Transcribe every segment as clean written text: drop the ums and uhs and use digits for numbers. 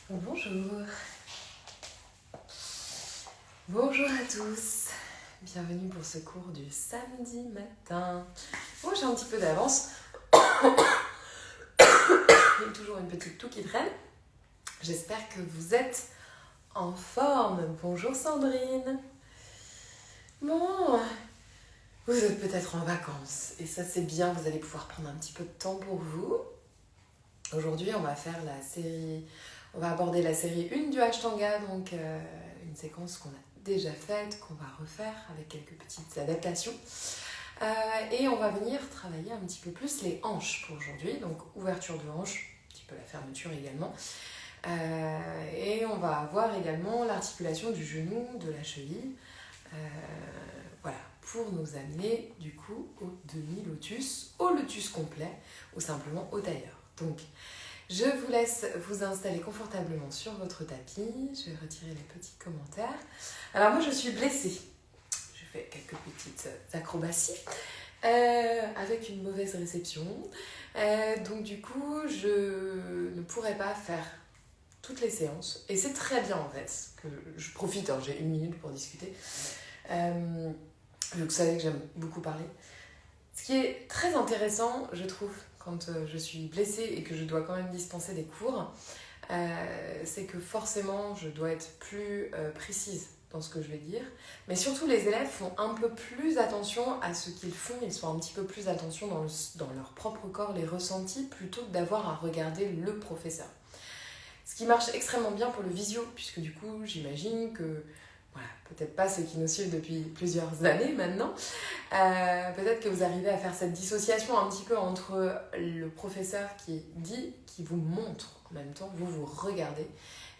Bonjour. Bonjour à tous. Bienvenue pour ce cours du samedi matin. Moi j'ai un petit peu d'avance. J'ai toujours une petite toux qui traîne. J'espère que vous êtes en forme. Bonjour Sandrine. Bon, vous êtes peut-être en vacances et ça c'est bien, vous allez pouvoir prendre un petit peu de temps pour vous. Aujourd'hui on va faire la série, on va aborder la série 1 du Ashtanga, donc une séquence qu'on a déjà faite, qu'on va refaire avec quelques petites adaptations. Et on va venir travailler un petit peu plus les hanches pour aujourd'hui, donc ouverture de hanches, un petit peu la fermeture également. Et on va avoir également l'articulation du genou, de la cheville, voilà, pour nous amener du coup au demi-lotus, au lotus complet ou simplement au tailleur. Donc, je vous laisse vous installer confortablement sur votre tapis. Je vais retirer les petits commentaires. Alors moi, je suis blessée. Je fais quelques petites acrobaties avec une mauvaise réception. Donc du coup, je ne pourrai pas faire toutes les séances. Et c'est très bien en fait, que je profite, hein, j'ai 1 minute pour discuter. Vous savez que j'aime beaucoup parler. Ce qui est très intéressant, je trouve, quand je suis blessée et que je dois quand même dispenser des cours, c'est que forcément, je dois être plus précise dans ce que je vais dire. Mais surtout, les élèves font un peu plus attention à ce qu'ils font. Ils font un petit peu plus attention dans leur propre corps, les ressentis, plutôt que d'avoir à regarder le professeur. Ce qui marche extrêmement bien pour le visio, puisque du coup, j'imagine que, voilà, peut-être pas ceux qui nous suivent depuis plusieurs années maintenant, peut-être que vous arrivez à faire cette dissociation un petit peu entre le professeur qui dit, qui vous montre en même temps, vous regardez,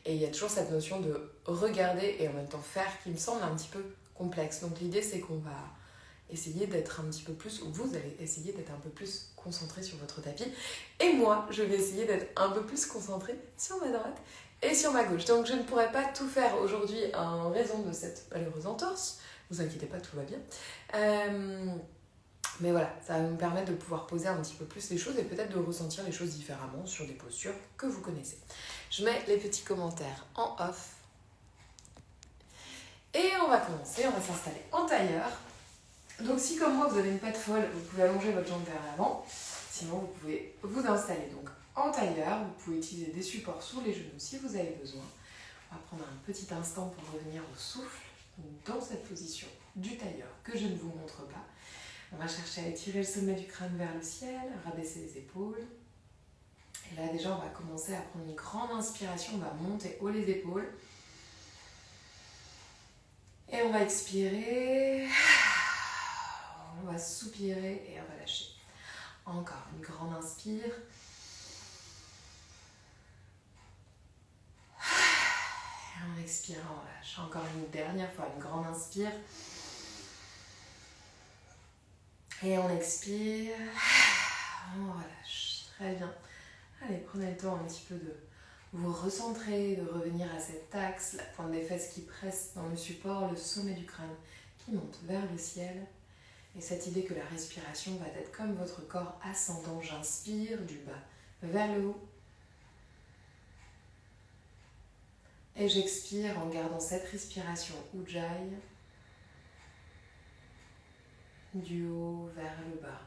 et il y a toujours cette notion de regarder et en même temps faire qui me semble un petit peu complexe. Donc l'idée c'est qu'on va essayer d'être un petit peu plus, ou vous allez essayer d'être un peu plus concentré sur votre tapis, et moi je vais essayer d'être un peu plus concentré sur ma droite et sur ma gauche. Donc je ne pourrai pas tout faire aujourd'hui en raison de cette malheureuse entorse. Ne vous inquiétez pas, tout va bien. Mais voilà, ça va me permettre de pouvoir poser un petit peu plus les choses et peut-être de ressentir les choses différemment sur des postures que vous connaissez. Je mets les petits commentaires en off. Et on va commencer, on va s'installer en tailleur. Donc si comme moi vous avez une patte folle, vous pouvez allonger votre jambe vers l'avant. Sinon vous pouvez vous installer donc en tailleur. Vous pouvez utiliser des supports sous les genoux si vous avez besoin. On va prendre un petit instant pour revenir au souffle dans cette position du tailleur que je ne vous montre pas. On va chercher à étirer le sommet du crâne vers le ciel, rabaisser les épaules. Et là déjà on va commencer à prendre une grande inspiration, on va monter haut les épaules. Et on va expirer, on va soupirer et on va lâcher. Encore une grande inspire. Et on expire, on lâche. Encore une dernière fois, une grande inspire. Et on expire, on relâche. Très bien. Allez, prenez le temps un petit peu de vous recentrer, de revenir à cet axe, la pointe des fesses qui presse dans le support, le sommet du crâne qui monte vers le ciel. Et cette idée que la respiration va être comme votre corps ascendant. J'inspire du bas vers le haut. Et j'expire en gardant cette respiration Ujjayi, du haut vers le bas.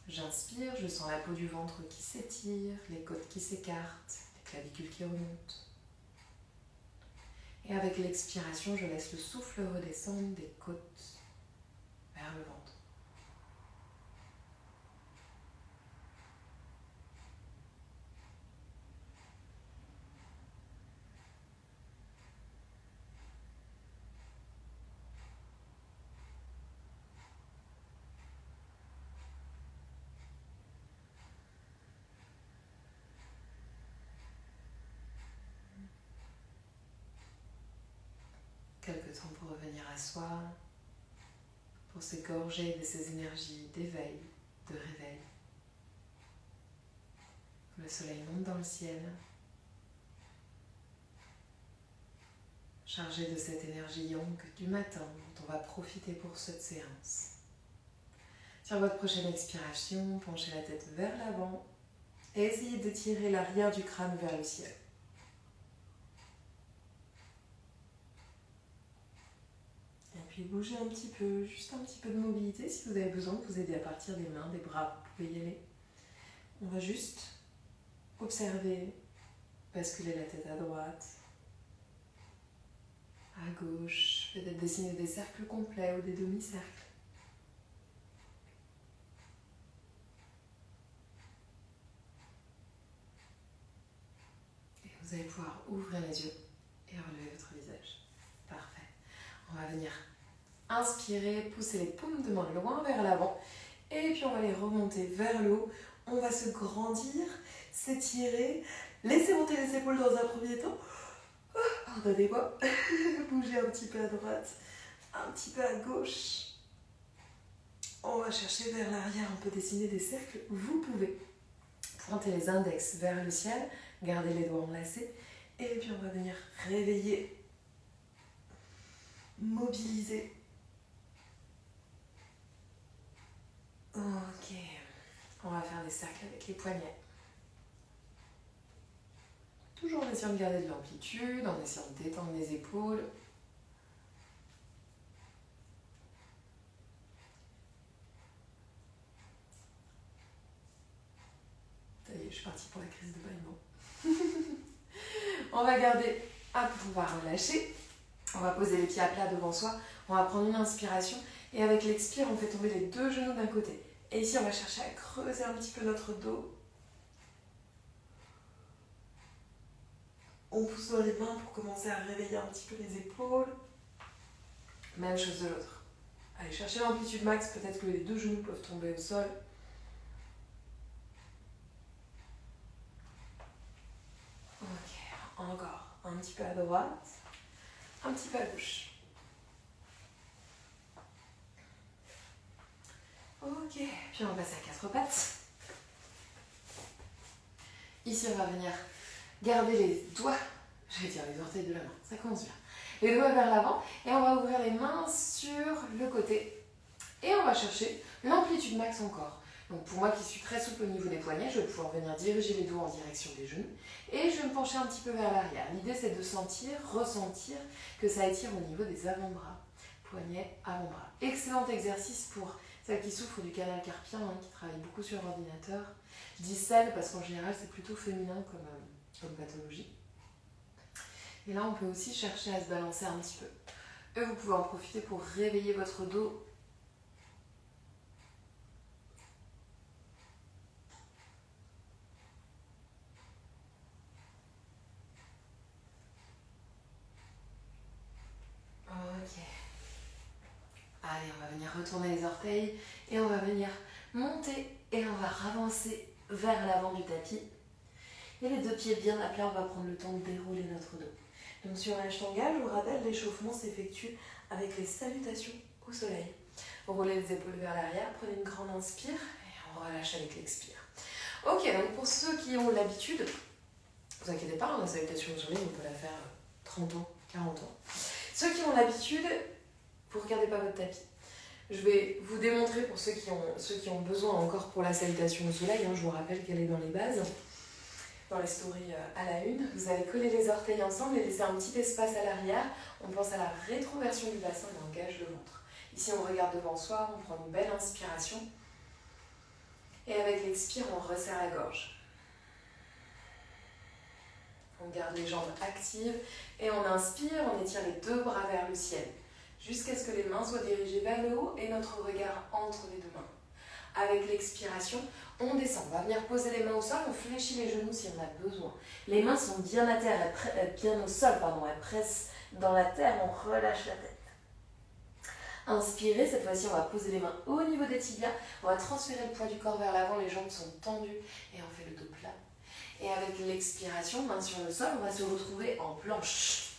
J'inspire, je sens la peau du ventre qui s'étire, les côtes qui s'écartent, les clavicules qui remontent. Et avec l'expiration, je laisse le souffle redescendre des côtes vers le ventre. Quelques temps pour revenir à soi, pour s'égorger de ces énergies d'éveil, de réveil. Le soleil monte dans le ciel, chargé de cette énergie yang du matin dont on va profiter pour cette séance. Sur votre prochaine expiration, penchez la tête vers l'avant Et essayez de tirer l'arrière du crâne vers le ciel. Et puis bougez un petit peu, juste un petit peu de mobilité. Si vous avez besoin de vous aider à partir des mains, des bras, vous pouvez y aller. On va juste observer, basculer la tête à droite, à gauche, peut-être dessiner des cercles complets ou des demi-cercles. Et vous allez pouvoir ouvrir les yeux et relever votre visage. Parfait. On va venir inspirer, pousser les paumes de main loin vers l'avant. Et puis on va les remonter vers le haut. On va se grandir, s'étirer, laisser monter les épaules dans un premier temps. Pardonnez-moi. Bougez un petit peu à droite, un petit peu à gauche. On va chercher vers l'arrière, on peut dessiner des cercles. Vous pouvez pointer les index vers le ciel, garder les doigts enlacés. Et puis on va venir réveiller, mobiliser. Ok. On va faire des cercles avec les poignets. Toujours en essayant de garder de l'amplitude, en essayant de détendre les épaules. Ça y est, je suis partie pour la crise de bâillement. On va garder, hop, on va relâcher. On va poser les pieds à plat devant soi. On va prendre une inspiration. Et avec l'expire, on fait tomber les deux genoux d'un côté. Et ici, on va chercher à creuser un petit peu notre dos. On pousse dans les mains pour commencer à réveiller un petit peu les épaules. Même chose de l'autre. Allez, cherchez l'amplitude max. Peut-être que les deux genoux peuvent tomber au sol. Ok, encore. Un petit peu à droite. Un petit peu à gauche. Ok, puis on va passer à quatre pattes. Ici, on va venir garder les doigts, j'allais dire les orteils de la main, ça commence bien. Les doigts vers l'avant et on va ouvrir les mains sur le côté. Et on va chercher l'amplitude max encore. Donc pour moi qui suis très souple au niveau des poignets, je vais pouvoir venir diriger les doigts en direction des genoux. Et je vais me pencher un petit peu vers l'arrière. L'idée c'est de sentir, ressentir que ça étire au niveau des avant-bras. Poignets, avant-bras. Excellent exercice pour celles qui souffrent du canal carpien, qui travaillent beaucoup sur l'ordinateur. Je dis celles parce qu'en général c'est plutôt féminin comme pathologie. Et là on peut aussi chercher à se balancer un petit peu. Et vous pouvez en profiter pour réveiller votre dos. Ok. Allez, on va venir retourner les orteils et on va venir monter et on va avancer vers l'avant du tapis. Et les deux pieds bien à plat, on va prendre le temps de dérouler notre dos. Donc sur l'ashtanga, je vous rappelle, l'échauffement s'effectue avec les salutations au soleil. Vous roulez les épaules vers l'arrière, prenez une grande inspire et on relâche avec l'expire. Ok, donc pour ceux qui ont l'habitude, ne vous inquiétez pas, la salutation au soleil, on peut la faire 30 ans, 40 ans. Ceux qui ont l'habitude, vous ne regardez pas votre tapis. Je vais vous démontrer pour ceux qui ont besoin encore pour la salutation au soleil, je vous rappelle qu'elle est dans les bases. Dans les stories à la une, vous allez coller les orteils ensemble et laisser un petit espace à l'arrière. On pense à la rétroversion du bassin et on engage le ventre. Ici, on regarde devant soi, on prend une belle inspiration. Et avec l'expire, on resserre la gorge. On garde les jambes actives et on inspire, on étire les deux bras vers le ciel. Jusqu'à ce que les mains soient dirigées vers le haut et notre regard entre les deux mains. Avec l'expiration, on descend. On va venir poser les mains au sol, on fléchit les genoux si on a besoin. Les mains sont bien à terre, bien au sol, elles pressent dans la terre, on relâche la tête. Inspirez, cette fois-ci on va poser les mains au niveau des tibias, on va transférer le poids du corps vers l'avant, les jambes sont tendues et on fait le dos plat. Et avec l'expiration, main sur le sol, on va se retrouver en planche.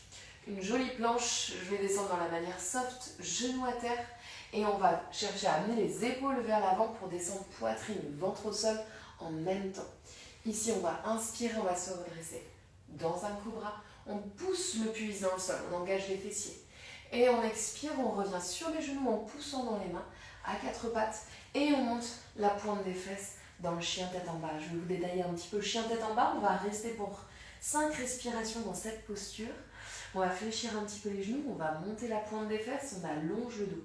Une jolie planche, je vais descendre dans la manière soft, genou à terre. Et on va chercher à amener les épaules vers l'avant pour descendre poitrine, ventre au sol en même temps. Ici, on va inspirer, on va se redresser dans un cobra. On pousse le pubis dans le sol, on engage les fessiers. Et on expire, on revient sur les genoux en poussant dans les mains à quatre pattes. Et on monte la pointe des fesses dans le chien tête en bas. Je vais vous détailler un petit peu le chien tête en bas. On va rester pour 5 respirations dans cette posture. On va fléchir un petit peu les genoux, on va monter la pointe des fesses, on allonge le dos.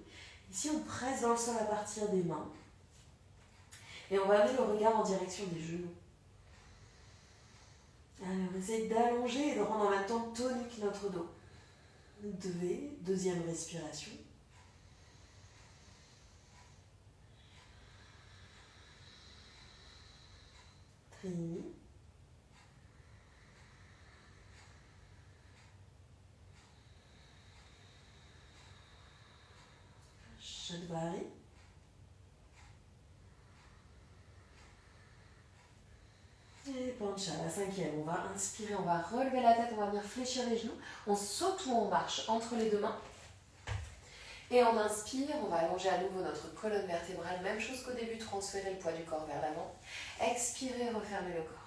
Ici, on presse dans le sol à partir des mains. Et on va amener le regard en direction des genoux. Allez, on essaye d'allonger et de rendre en même temps tonique notre dos. Deuxième respiration. Trini. Shadvari. Et Pancha, la cinquième. On va inspirer, on va relever la tête, on va venir fléchir les genoux. On saute ou on marche entre les deux mains. Et on inspire, on va allonger à nouveau notre colonne vertébrale. Même chose qu'au début, transférer le poids du corps vers l'avant. Expirez, refermez le corps.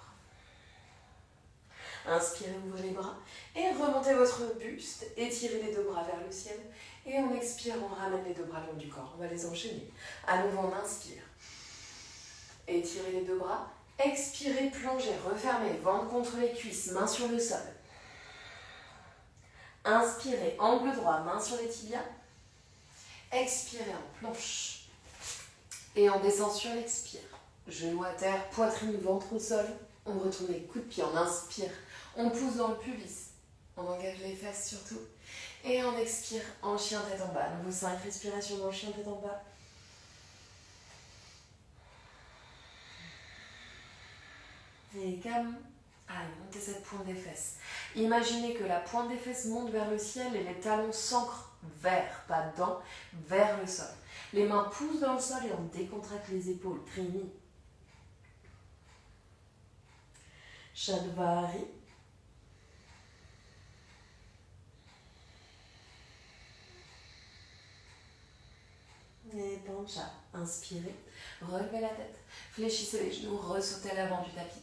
Inspirez, ouvrez les bras. Et remontez votre buste. Étirez les deux bras vers le ciel. Et on expire, on ramène les deux bras le long du corps. On va les enchaîner. À nouveau, on inspire. Étirez les deux bras. Expirez, plongez, refermez, ventre contre les cuisses, main sur le sol. Inspirez, angle droit, main sur les tibias. Expirez en planche. Et on descend sur l'expire. Genoux à terre, poitrine, ventre au sol. On retourne les coups de pied, on inspire. On pousse dans le pubis. On engage les fesses surtout. Et on expire en chien tête en bas. Nouveau 5 respirations dans le chien tête en bas. Et calme. Allez, montez cette pointe des fesses. Imaginez que la pointe des fesses monte vers le ciel et les talons s'ancrent vers, pas dans, vers le sol. Les mains poussent dans le sol et on décontracte les épaules. Trini. Shadvari. Et Pancha. Inspirez. Relevez la tête. Fléchissez les genoux. Ressautez à l'avant du tapis.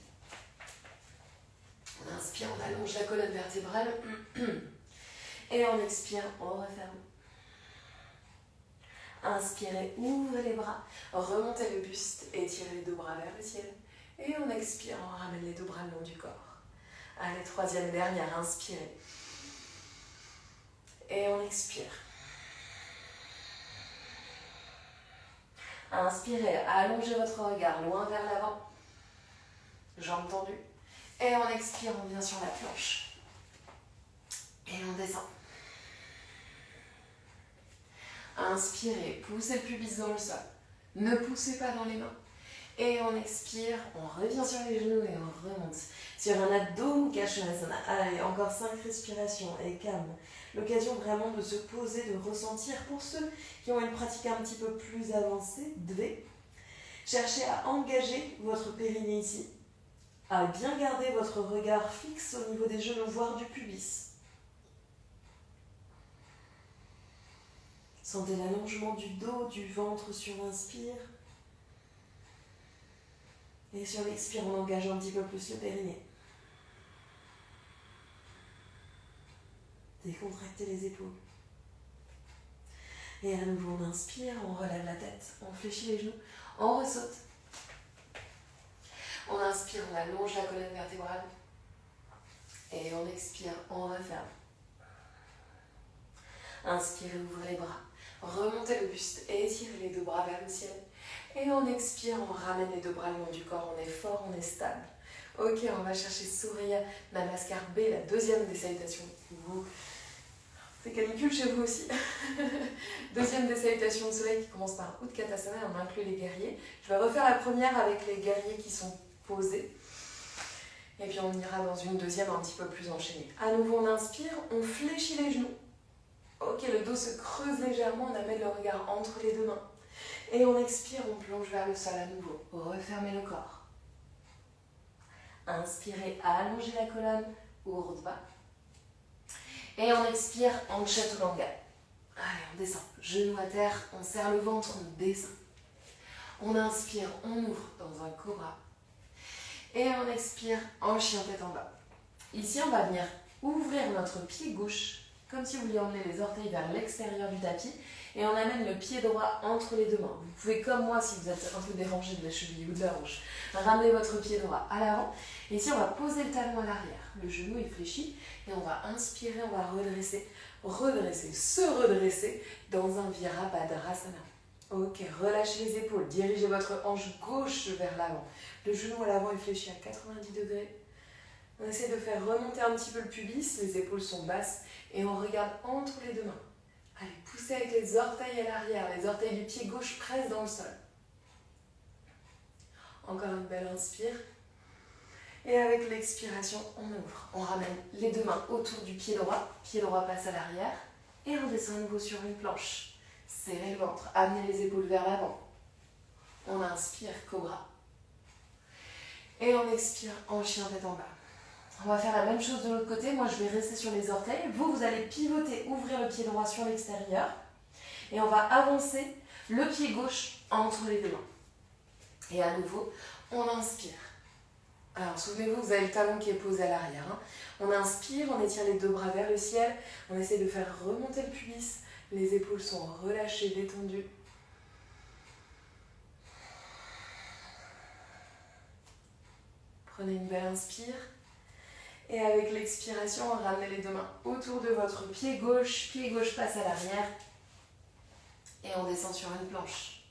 On inspire, on allonge la colonne vertébrale. Et on expire, on referme. Inspirez, ouvrez les bras. Remontez le buste. Étirez les deux bras vers le ciel. Et on expire, on ramène les deux bras le long du corps. Allez, troisième et dernière, inspirez. Et on expire. Inspirez, allongez votre regard loin vers l'avant. Jambes tendues. Et on expire, on vient sur la planche. Et on descend. Inspirez, poussez le pubis dans le sol. Ne poussez pas dans les mains. Et on expire, on revient sur les genoux et on remonte. Sur un Adho Mukha Svanasana. Allez, encore 5 respirations et calme. L'occasion vraiment de se poser, de ressentir. Pour ceux qui ont une pratique un petit peu plus avancée, Dve. Cherchez à engager votre périnée ici. À bien garder votre regard fixe au niveau des genoux, voire du pubis. Sentez l'allongement du dos, du ventre sur l'inspire. Et sur l'expire, on engage un petit peu plus le périnée. Décontractez les épaules. Et à nouveau, on inspire, on relève la tête, on fléchit les genoux, on ressaute. On inspire, on allonge la colonne vertébrale. Et on expire, on referme. Inspirez, ouvrez les bras. Remontez le buste et étirez les deux bras vers le ciel. Et on expire, on ramène les deux bras le long du corps. On est fort, on est stable. Ok, on va chercher Surya Namaskar B, la deuxième des salutations. C'est canicule chez vous aussi. Deuxième des salutations de soleil qui commence par Utkatasana et on inclut les guerriers. Je vais refaire la première avec les guerriers qui sont posés. Et puis on ira dans une deuxième un petit peu plus enchaînée. À nouveau, on inspire, on fléchit les genoux. Ok, le dos se creuse légèrement, on amène le regard entre les deux mains. Et on expire, on plonge vers le sol à nouveau. Refermez le corps. Inspirez, allongez la colonne, Urdhva. Et on expire en Chaturanga. Allez, on descend. Genoux à terre, on serre le ventre, on descend. On inspire, on ouvre dans un cobra. Et on expire en chien tête en bas. Ici, on va venir ouvrir notre pied gauche comme si vous vouliez emmener les orteils vers l'extérieur du tapis. Et on amène le pied droit entre les deux mains. Vous pouvez, comme moi, si vous êtes un peu dérangé de la cheville ou de la hanche, ramener votre pied droit à l'avant. Et ici, on va poser le talon à l'arrière. Le genou est fléchi. Et on va inspirer, on va redresser, se redresser dans un Virabhadrasana. Ok, relâchez les épaules, dirigez votre hanche gauche vers l'avant. Le genou à l'avant est fléchi à 90 degrés. On essaie de faire remonter un petit peu le pubis, les épaules sont basses et on regarde entre les deux mains. Allez, poussez avec les orteils à l'arrière, les orteils du pied gauche pressent dans le sol. Encore une belle inspire. Et avec l'expiration, on ouvre. On ramène les deux mains autour du pied droit passe à l'arrière et on descend à nouveau sur une planche. Serrez le ventre, amenez les épaules vers l'avant. On inspire, cobra. Et on expire en chien tête en bas. On va faire la même chose de l'autre côté. Moi, je vais rester sur les orteils. Vous allez pivoter, ouvrir le pied droit sur l'extérieur. Et on va avancer le pied gauche entre les deux mains. Et à nouveau, on inspire. Alors, souvenez-vous, vous avez le talon qui est posé à l'arrière. On inspire, on étire les deux bras vers le ciel. On essaie de faire remonter le pubis. Les épaules sont relâchées, détendues. Prenez une belle inspire. Et avec l'expiration, ramenez les deux mains autour de votre pied gauche passe à l'arrière. Et on descend sur une planche.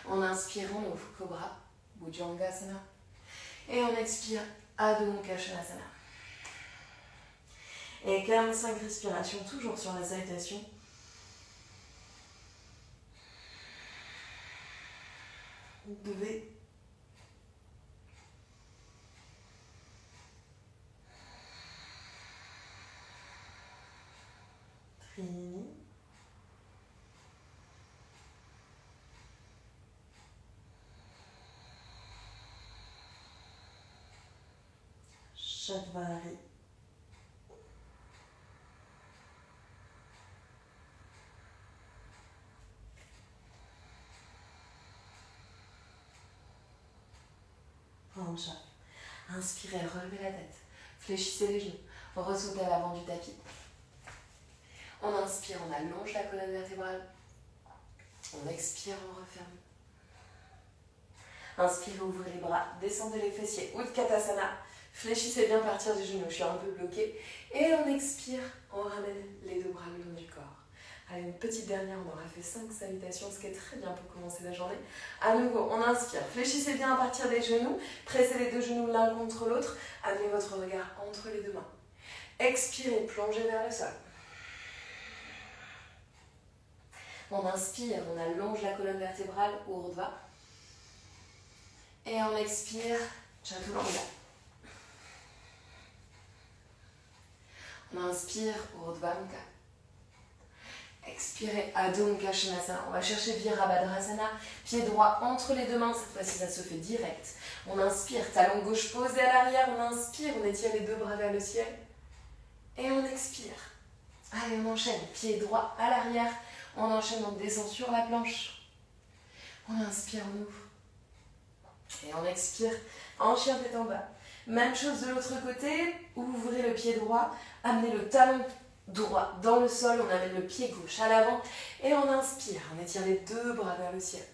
On inspire, on ouvre Cobra, Bhujangasana. Et on expire, Adho Mukha Svanasana. Et 45 respirations, toujours sur la salutation. Devez Trini. Chatvari. Prancha. Inspirez, relevez la tête. Fléchissez les genoux. Ressautez à l'avant du tapis. On inspire, on allonge la colonne vertébrale. On expire, on referme. Inspirez, ouvrez les bras, descendez les fessiers, Utkatasana. Fléchissez bien à partir du genou, je suis un peu bloquée. Et on expire, on ramène les deux bras le long du corps. Allez, une petite dernière, on aura fait 5 salutations, ce qui est très bien pour commencer la journée. À nouveau, on inspire, fléchissez bien à partir des genoux, pressez les deux genoux l'un contre l'autre, amenez votre regard entre les deux mains. Expirez, plongez vers le sol. On inspire, on allonge la colonne vertébrale, Urdhva. Et on expire, Chaturanga. On inspire, Urdhva Mukha. Expirez, Adho Mukha Svanasana. On va chercher Virabhadrasana. Pied droit entre les deux mains. Cette fois-ci, ça se fait direct. On inspire, talon gauche posé à l'arrière. On inspire, on étire les deux bras vers le ciel. Et on expire. Allez, on enchaîne. Pied droit à l'arrière. On enchaîne, on descend sur la planche. On inspire, on ouvre. Et on expire en chien tête en bas. Même chose de l'autre côté. Ouvrez le pied droit. Amenez le talon droit dans le sol, on amène le pied gauche à l'avant et on inspire, on étire les deux bras vers le ciel.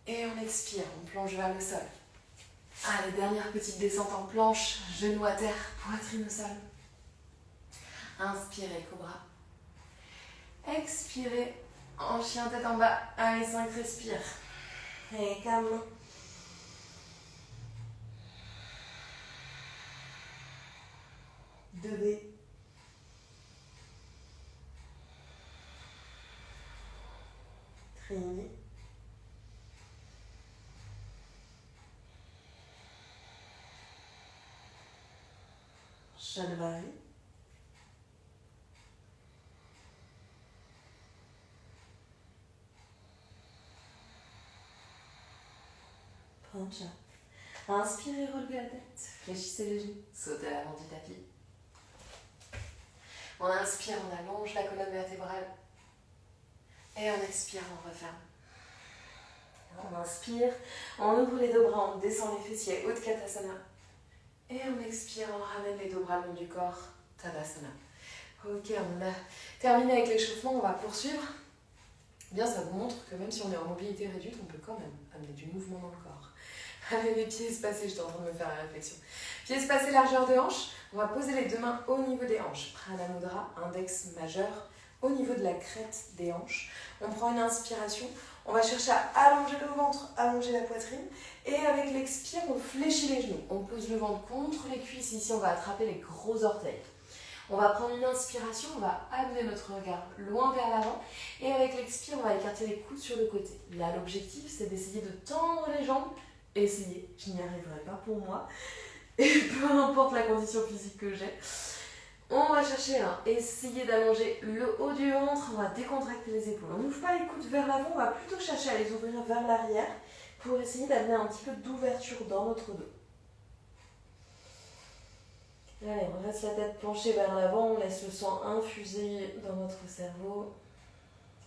Et on expire, on plonge vers le sol. Allez, dernière petite descente en planche, genoux à terre, poitrine au sol. Inspirez, cobra. Expirez, en chien tête en bas. Allez, 5 respire. Et calme. Devez. Trini. Chatvari. Prancha. Inspirez, relevez la tête. Fléchissez les genoux. Sautez à l'avant du tapis. On inspire, on allonge la colonne vertébrale. Et on expire, on referme. On inspire, on ouvre les deux bras, on descend les fessiers, Utkatasana. Et en expirant, on ramène les deux bras le long du corps, Tadasana. Ok, on a terminé avec l'échauffement, on va poursuivre. Bien, ça vous montre que même si on est en mobilité réduite, on peut quand même amener du mouvement dans le corps. Avec les pieds espacés, j'étais en train de me faire la réflexion. Pieds espacés, largeur de hanche. On va poser les deux mains au niveau des hanches. Prana Mudra, index majeur, au niveau de la crête des hanches. On prend une inspiration. On va chercher à allonger le ventre, allonger la poitrine. Et avec l'expire, on fléchit les genoux. On pose le ventre contre les cuisses. Ici, on va attraper les gros orteils. On va prendre une inspiration, on va amener notre regard loin vers l'avant. Et avec l'expire, on va écarter les coudes sur le côté. Là, l'objectif, c'est d'essayer de tendre les jambes. Essayez, je n'y arriverai pas pour moi. Et peu importe la condition physique que j'ai. On va chercher à essayer d'allonger le haut du ventre. On va décontracter les épaules. On n'ouvre pas les coudes vers l'avant, on va plutôt chercher à les ouvrir vers l'arrière pour essayer d'amener un petit peu d'ouverture dans notre dos. Allez, on reste la tête penchée vers l'avant, on laisse le sang infuser dans notre cerveau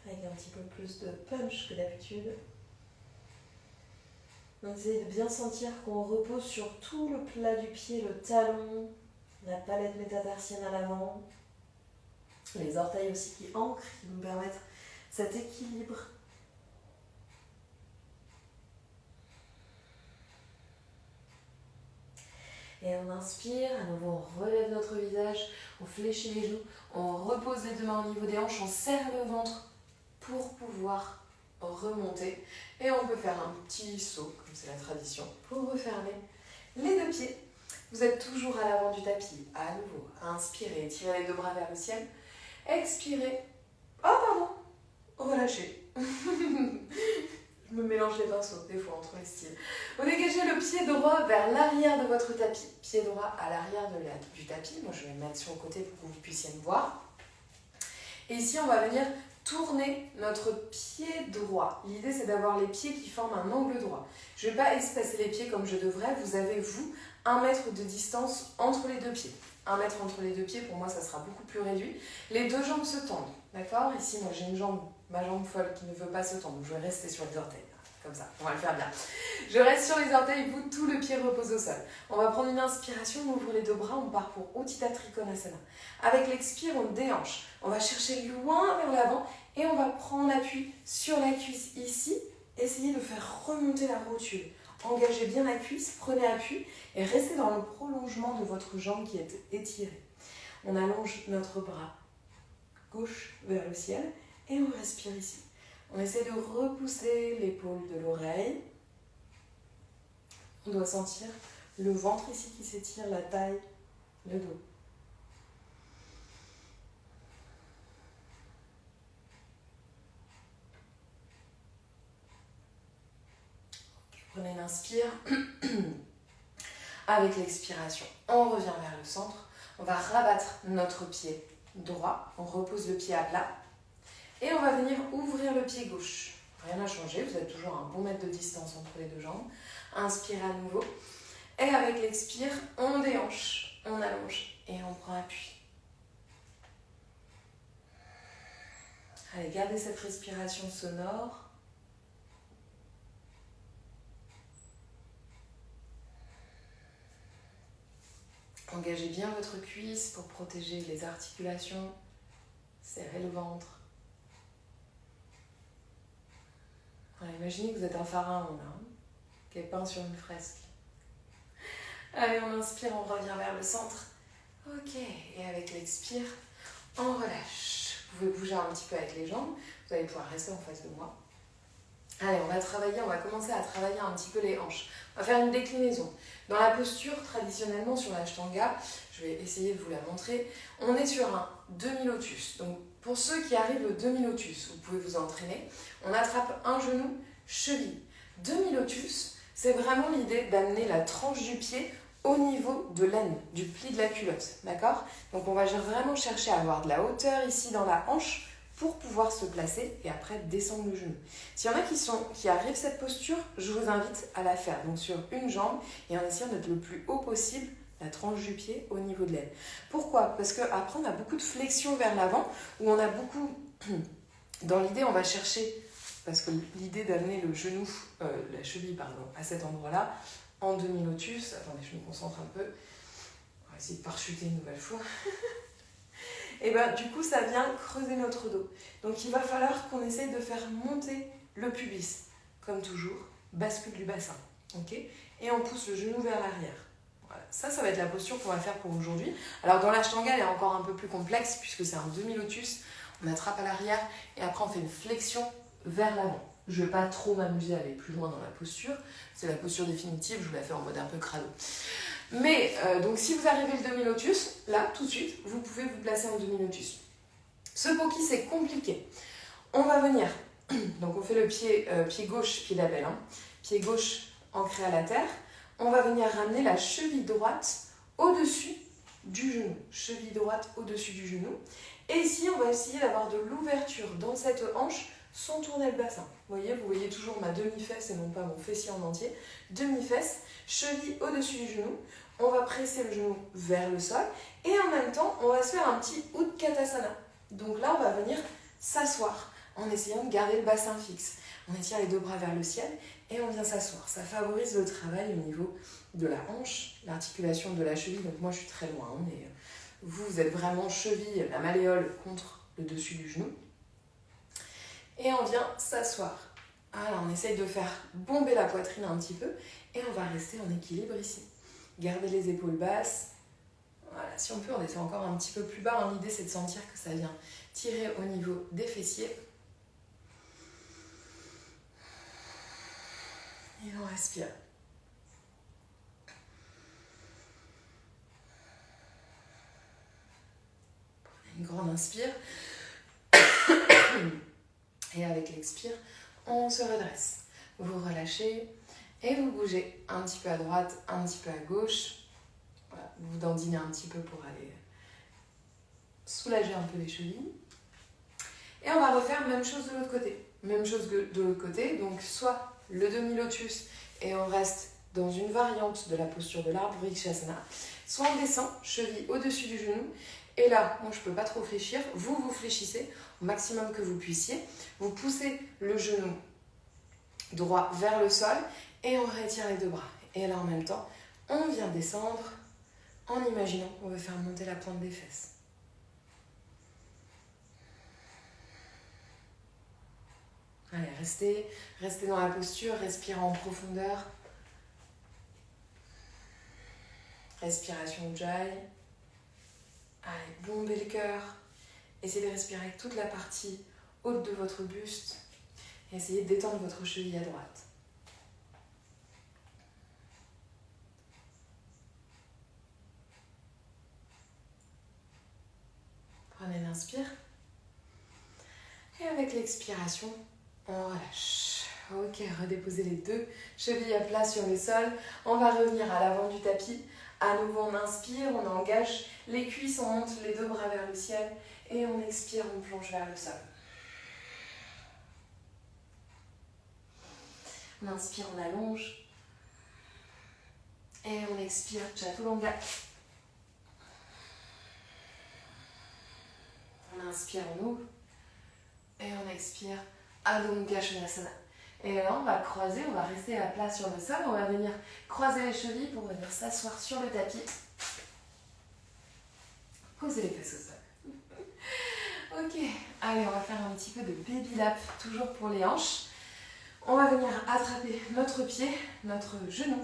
avec un petit peu plus de punch que d'habitude. Donc essayez de bien sentir qu'on repose sur tout le plat du pied, le talon, la palette métatarsienne à l'avant, les orteils aussi qui ancrent, qui nous permettent cet équilibre. Et on inspire, à nouveau on relève notre visage, on fléchit les genoux, on repose les deux mains au niveau des hanches, on serre le ventre pour pouvoir remonter. Et on peut faire un petit saut, comme c'est la tradition, pour refermer les deux pieds. Vous êtes toujours à l'avant du tapis. À nouveau, inspirez, étirez les deux bras vers le ciel. Expirez. Oh pardon, relâchez. Je me mélange les pinceaux, des fois, entre les styles. Vous dégagez le pied droit vers l'arrière de votre tapis. Pied droit à l'arrière du tapis. Moi, je vais me mettre sur le côté pour que vous puissiez me voir. Et ici, on va venir tourner notre pied droit. L'idée, c'est d'avoir les pieds qui forment un angle droit. Je ne vais pas espacer les pieds comme je devrais. Vous avez, vous, 1 mètre de distance entre les deux pieds. 1 mètre entre les deux pieds, pour moi, ça sera beaucoup plus réduit. Les deux jambes se tendent, d'accord? Ici, moi, j'ai une jambe, ma jambe folle qui ne veut pas se tendre. Donc, je vais rester sur les orteils, comme ça, on va le faire bien. Je reste sur les orteils, vous, tout le pied repose au sol. On va prendre une inspiration, on ouvre les deux bras, on part pour Utthita Trikonasana. Avec l'expire, on déhanche. On va chercher loin vers l'avant et on va prendre appui sur la cuisse ici. Essayez de faire remonter la rotule. Engagez bien la cuisse, prenez appui et restez dans le prolongement de votre jambe qui est étirée. On allonge notre bras gauche vers le ciel et on respire ici. On essaie de repousser l'épaule de l'oreille. On doit sentir le ventre ici qui s'étire, la taille, le dos. Prenez une inspire. Avec l'expiration, on revient vers le centre. On va rabattre notre pied droit. On repose le pied à plat. Et on va venir ouvrir le pied gauche. Rien n'a changé, vous êtes toujours à un bon mètre de distance entre les deux jambes. Inspirez à nouveau. Et avec l'expire, on déhanche, on allonge et on prend appui. Allez, gardez cette respiration sonore. Engagez bien votre cuisse pour protéger les articulations. Serrez le ventre. Alors, imaginez que vous êtes un pharaon là, qui est peint sur une fresque. Allez, on inspire, on revient vers le centre. Ok, et avec l'expire, on relâche. Vous pouvez bouger un petit peu avec les jambes. Vous allez pouvoir rester en face de moi. Allez, on va commencer à travailler un petit peu les hanches. On va faire une déclinaison. Dans la posture, traditionnellement sur l'Ashtanga, je vais essayer de vous la montrer, on est sur un demi-lotus. Donc pour ceux qui arrivent au demi-lotus, vous pouvez vous entraîner. On attrape un genou, cheville. Demi-lotus, c'est vraiment l'idée d'amener la tranche du pied au niveau de l'aine, du pli de la culotte. D'accord? Donc on va vraiment chercher à avoir de la hauteur ici dans la hanche pour pouvoir se placer et après descendre le genou. S'il y en a qui arrivent à cette posture, je vous invite à la faire. Donc sur une jambe et en essayant d'être le plus haut possible, la tranche du pied au niveau de l'aine. Pourquoi? Parce qu'après on a beaucoup de flexion vers l'avant, où on a beaucoup... Dans l'idée, on va chercher, parce que l'idée d'amener le genou, la cheville, pardon, à cet endroit-là, en demi-lotus. Attendez, je me concentre un peu. On va essayer de parachuter une nouvelle fois. Et bien du coup, ça vient creuser notre dos. Donc il va falloir qu'on essaye de faire monter le pubis. Comme toujours, bascule du bassin. Okay, et on pousse le genou vers l'arrière. Voilà. Ça va être la posture qu'on va faire pour aujourd'hui. Alors dans l'Ashtanga, elle est encore un peu plus complexe puisque c'est un demi-lotus. On attrape à l'arrière et après on fait une flexion vers l'avant. Je ne vais pas trop m'amuser à aller plus loin dans la posture. C'est la posture définitive, je vous la fais en mode un peu crado. Mais donc si vous arrivez le demi-lotus, là tout de suite, vous pouvez vous placer en demi-lotus. Ce poki, c'est compliqué. On va venir, donc on fait le pied gauche, pied d'appel, hein. Pied gauche ancré à la terre. On va venir ramener la cheville droite au-dessus du genou. Cheville droite au-dessus du genou. Et ici, on va essayer d'avoir de l'ouverture dans cette hanche sans tourner le bassin. Vous voyez toujours ma demi-fesse et non pas mon fessier en entier. Demi-fesse, cheville au-dessus du genou. On va presser le genou vers le sol. Et en même temps, on va se faire un petit Utkatasana. Donc là, on va venir s'asseoir en essayant de garder le bassin fixe. On étire les deux bras vers le ciel et on vient s'asseoir. Ça favorise le travail au niveau de la hanche, l'articulation de la cheville. Donc moi, je suis très loin, hein, mais vous êtes vraiment cheville, la malléole contre le dessus du genou. Et on vient s'asseoir. Alors, on essaye de faire bomber la poitrine un petit peu et on va rester en équilibre ici. Gardez les épaules basses. Voilà, si on peut, on descend encore un petit peu plus bas. Hein. L'idée, c'est de sentir que ça vient tirer au niveau des fessiers. Et on respire. Prenez une grande inspire. Et avec l'expire, on se redresse. Vous relâchez et vous bougez un petit peu à droite, un petit peu à gauche. Voilà, vous dandinez un petit peu pour aller soulager un peu les chevilles. Et on va refaire même chose de l'autre côté. Même chose de l'autre côté, donc soit le demi-lotus et on reste dans une variante de la posture de l'arbre Vrikshasana, soit on descend, cheville au-dessus du genou, et là, moi je ne peux pas trop fléchir, vous fléchissez au maximum que vous puissiez, vous poussez le genou droit vers le sol et on retire les deux bras. Et là en même temps, on vient descendre en imaginant qu'on veut faire monter la pointe des fesses. Allez, restez dans la posture, respirez en profondeur. Respiration Ujjayi. Allez, bombez le cœur. Essayez de respirer avec toute la partie haute de votre buste. Et essayez de détendre votre cheville à droite. Prenez l'inspire. Et avec l'expiration, on relâche. Ok, redéposez les deux chevilles à plat sur le sol. On va revenir à l'avant du tapis. À nouveau, on inspire, on engage les cuisses, on monte les deux bras vers le ciel. Et on expire, on plonge vers le sol. On inspire, on allonge. Et on expire, Chaturanga. On inspire, on ouvre. Et on expire, Adho Mukha Svanasana. Et là, on va croiser, on va rester à plat sur le sol. On va venir croiser les chevilles pour venir s'asseoir sur le tapis. Posez les fesses au sol. Ok, allez, on va faire un petit peu de baby lap, toujours pour les hanches. On va venir attraper notre pied, notre genou,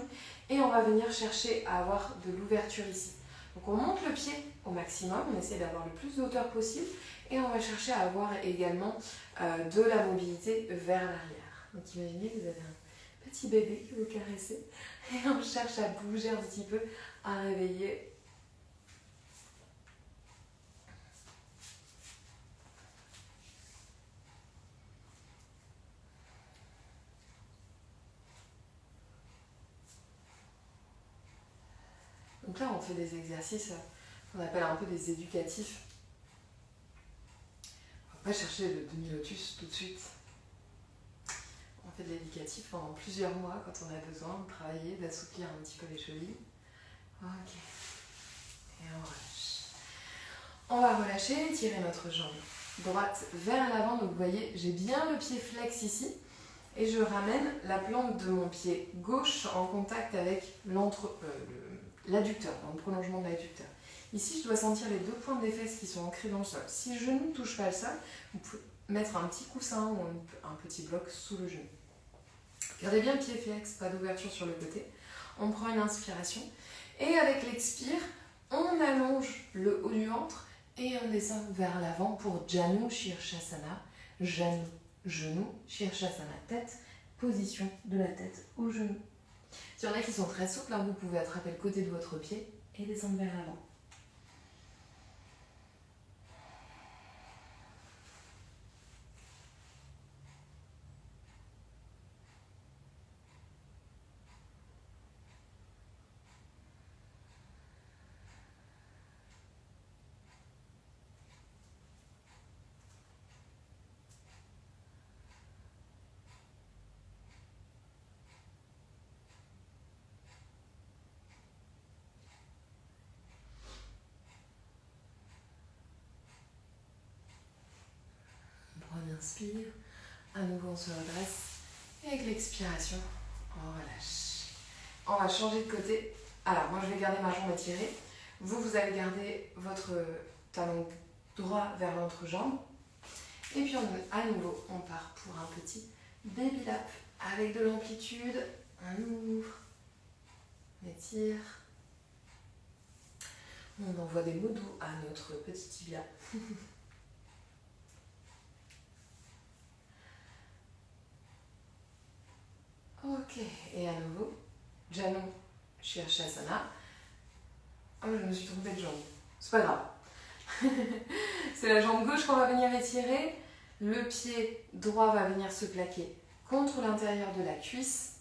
et on va venir chercher à avoir de l'ouverture ici. Donc on monte le pied au maximum, on essaie d'avoir le plus de hauteur possible, et on va chercher à avoir également de la mobilité vers l'arrière. Donc imaginez que vous avez un petit bébé que vous caressez, et on cherche à bouger un petit peu, à réveiller. Donc là, on fait des exercices qu'on appelle un peu des éducatifs. On ne va pas chercher le demi-lotus tout de suite. On fait de l'éducatif pendant plusieurs mois quand on a besoin de travailler, d'assouplir un petit peu les chevilles. Ok. Et on relâche. On va relâcher, tirer notre jambe droite vers l'avant. Donc vous voyez, j'ai bien le pied flex ici. Et je ramène la plante de mon pied gauche en contact avec l'adducteur, dans le prolongement de l'adducteur. Ici, je dois sentir les 2 pointes des fesses qui sont ancrées dans le sol. Si je ne touche pas le sol, vous pouvez mettre un petit coussin ou un petit bloc sous le genou. Gardez bien le pied flex, pas d'ouverture sur le côté. On prend une inspiration et avec l'expire, on allonge le haut du ventre et on descend vers l'avant pour Janu Shirshasana. Janu, genou, Shirshasana, tête, position de la tête au genou. S'il y en a qui sont très souples, hein, vous pouvez attraper le côté de votre pied et descendre vers l'avant. On inspire, à nouveau on se redresse et avec l'expiration, on relâche. On va changer de côté. Alors moi je vais garder ma jambe étirée. Vous allez garder votre talon droit vers l'entrejambe. Et puis à nouveau, on part pour un petit baby lap avec de l'amplitude. On ouvre, on étire. On envoie des mots doux à notre petit tibia. Ok, et à nouveau, Janu Shirshasana. Oh, je me suis trompée de jambe. C'est pas grave. C'est la jambe gauche qu'on va venir étirer. Le pied droit va venir se plaquer contre l'intérieur de la cuisse.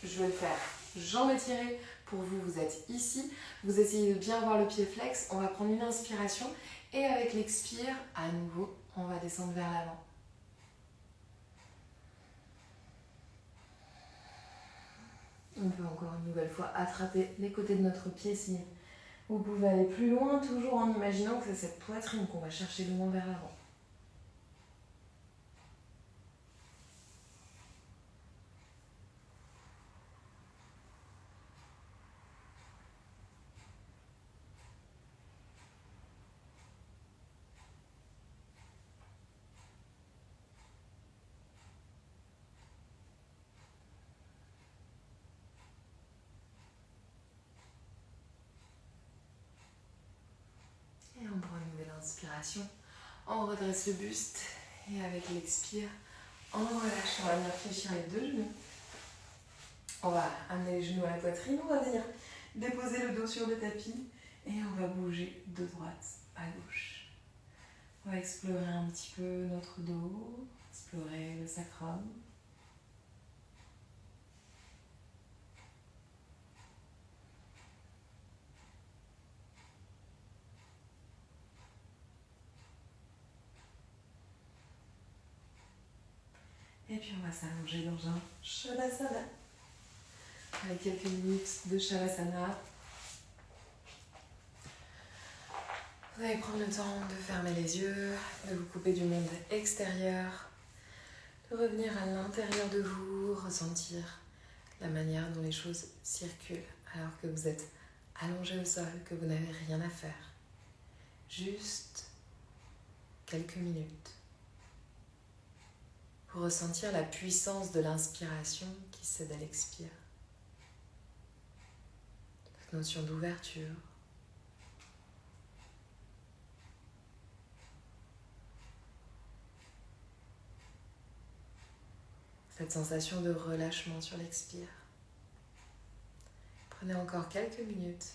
Je vais le faire jambe étirée. Pour vous, vous êtes ici. Vous essayez de bien voir le pied flex. On va prendre une inspiration. Et avec l'expire, à nouveau, on va descendre vers l'avant. On peut encore une nouvelle fois attraper les côtés de notre pied si vous pouvez aller plus loin, toujours en imaginant que c'est cette poitrine qu'on va chercher loin vers l'avant. Et on prend une nouvelle inspiration, on redresse le buste et avec l'expire, on relâche, on va venir fléchir les 2 genoux. On va amener les genoux à la poitrine, on va venir déposer le dos sur le tapis et on va bouger de droite à gauche. On va explorer un petit peu notre dos, explorer le sacrum. Et puis on va s'allonger dans un Shavasana. Avec quelques minutes de Shavasana. Vous allez prendre le temps de fermer les yeux, de vous couper du monde extérieur, de revenir à l'intérieur de vous, ressentir la manière dont les choses circulent alors que vous êtes allongé au sol, que vous n'avez rien à faire. Juste quelques minutes pour ressentir la puissance de l'inspiration qui cède à l'expire. Cette notion d'ouverture. Cette sensation de relâchement sur l'expire. Prenez encore quelques minutes.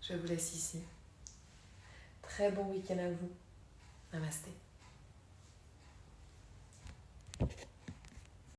Je vous laisse ici. Très bon week-end à vous. Namasté.